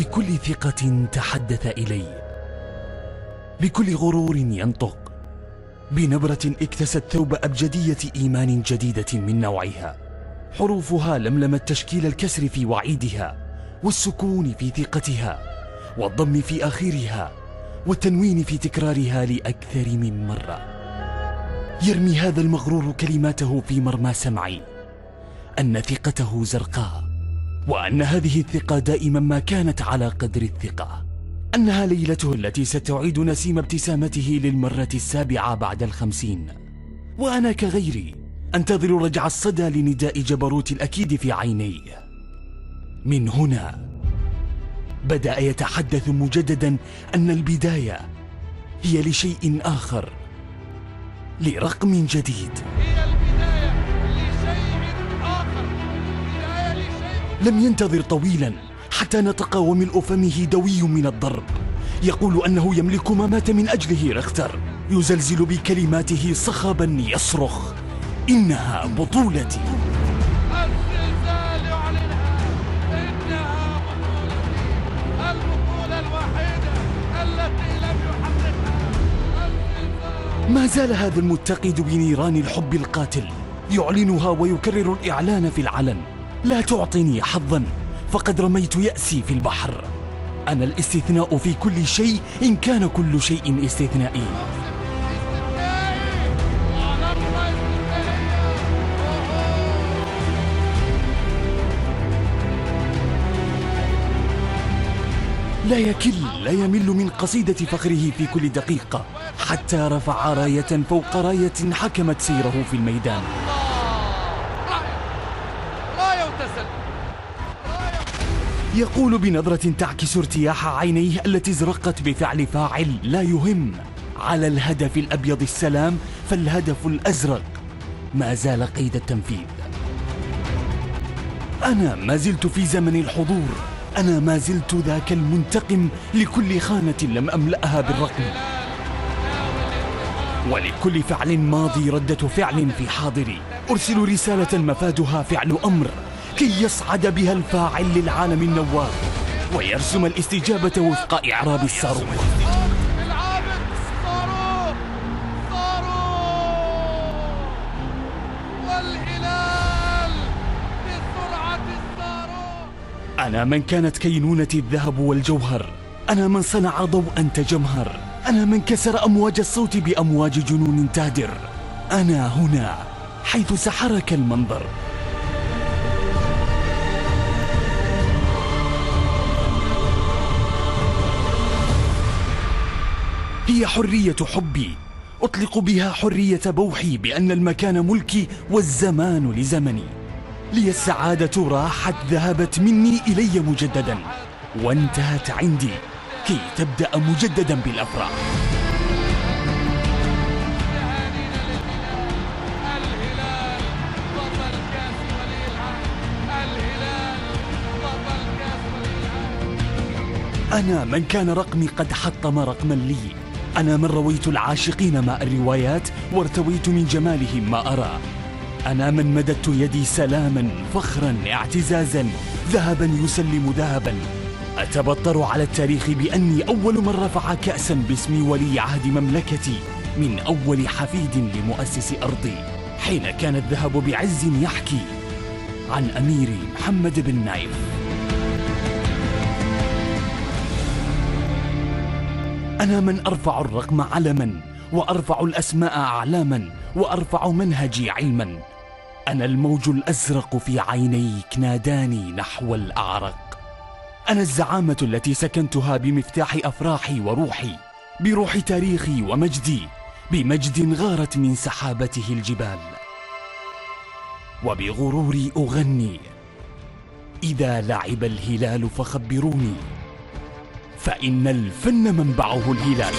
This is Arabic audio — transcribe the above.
بكل ثقة تحدث إلي، بكل غرور ينطق، بنبرة اكتست ثوب أبجدية إيمان جديدة من نوعها. حروفها لملمت تشكيل الكسر في وعيدها، والسكون في ثقتها، والضم في آخرها، والتنوين في تكرارها لأكثر من مرة. يرمي هذا المغرور كلماته في مرمى سمعي، أن ثقته زرقاء، وأن هذه الثقة دائما ما كانت على قدر الثقة، أنها ليلته التي ستعيد نسيم ابتسامته للمرة السابعة بعد 50. وأنا كغيري أنتظر رجع الصدى لنداء جبروت الأكيد في عينيه. من هنا بدأ يتحدث مجددا أن البداية هي لشيء آخر، لرقم جديد. هي البداية لشيء آخر، بداية لشيء. لم ينتظر طويلا حتى نطق وملء فمه دوي من الضرب، يقول أنه يملك ما مات من أجله رختر، يزلزل بكلماته صخبا يصرخ: إنها بطولتي. الزلزال يعلنها، إنها بطولتي، البطولة الوحيدة التي لم يحققها الزلزال. ما زال هذا المتقد بنيران الحب القاتل يعلنها ويكرر الإعلان في العلن: لا تعطني حظا فقد رميت يأسي في البحر. أنا الاستثناء في كل شيء إن كان كل شيء استثنائي. لا يكل لا يمل من قصيدة فخره في كل دقيقة، حتى رفع راية فوق راية حكمت سيره في الميدان. راية وتسلل. يقول بنظرة تعكس ارتياح عينيه التي ازرقت بفعل فاعل لا يهم: على الهدف الأبيض السلام، فالهدف الأزرق ما زال قيد التنفيذ. أنا ما زلت في زمن الحضور، أنا ما زلت ذاك المنتقم لكل خانة لم أملأها بالرقم، ولكل فعل ماضي ردة فعل في حاضري. أرسل رسالة مفادها فعل أمر كي يصعد بها الفاعل للعالم النوار، ويرسم الاستجابة وفق إعراب الصاروخ. العابد صاروخ، صاروخ، والهلال بسرعة الصاروخ. أنا من كانت كينونتي الذهب والجوهر، أنا من صنع ضوءا تجمهر، أنا من كسر أمواج الصوت بأمواج جنون تهدر. أنا هنا حيث سحرك المنظر. هي حرية حبي، أطلق بها حرية بوحي بأن المكان ملكي والزمان لزمني. لي السعادة راحت ذهبت مني إلي مجددا، وانتهت عندي كي تبدأ مجددا بالأفراح. الهلال بطل كاس ولي العهد، الهلال بطل كاس ولي العهد. أنا من كان رقمي قد حطم رقما لي، أنا من رويت العاشقين ماء الروايات وارتويت من جمالهم ما أرى. أنا من مددت يدي سلاما فخرا اعتزازا، ذهبا يسلم ذهبا. أتبطر على التاريخ بأني أول من رفع كأسا باسم ولي عهد مملكتي، من أول حفيد لمؤسس أرضي، حين كان الذهب بعز يحكي عن أميري محمد بن نايف. أنا من أرفع الرقم علما، وأرفع الأسماء أعلاما، وأرفع منهجي علما. أنا الموج الأزرق في عينيك ناداني نحو الأعرق. أنا الزعامة التي سكنتها بمفتاح أفراحي وروحي، بروح تاريخي ومجدي، بمجد غارت من سحابته الجبال. وبغروري أغني: إذا لعب الهلال فخبروني، فإن الفن منبعه الهلال.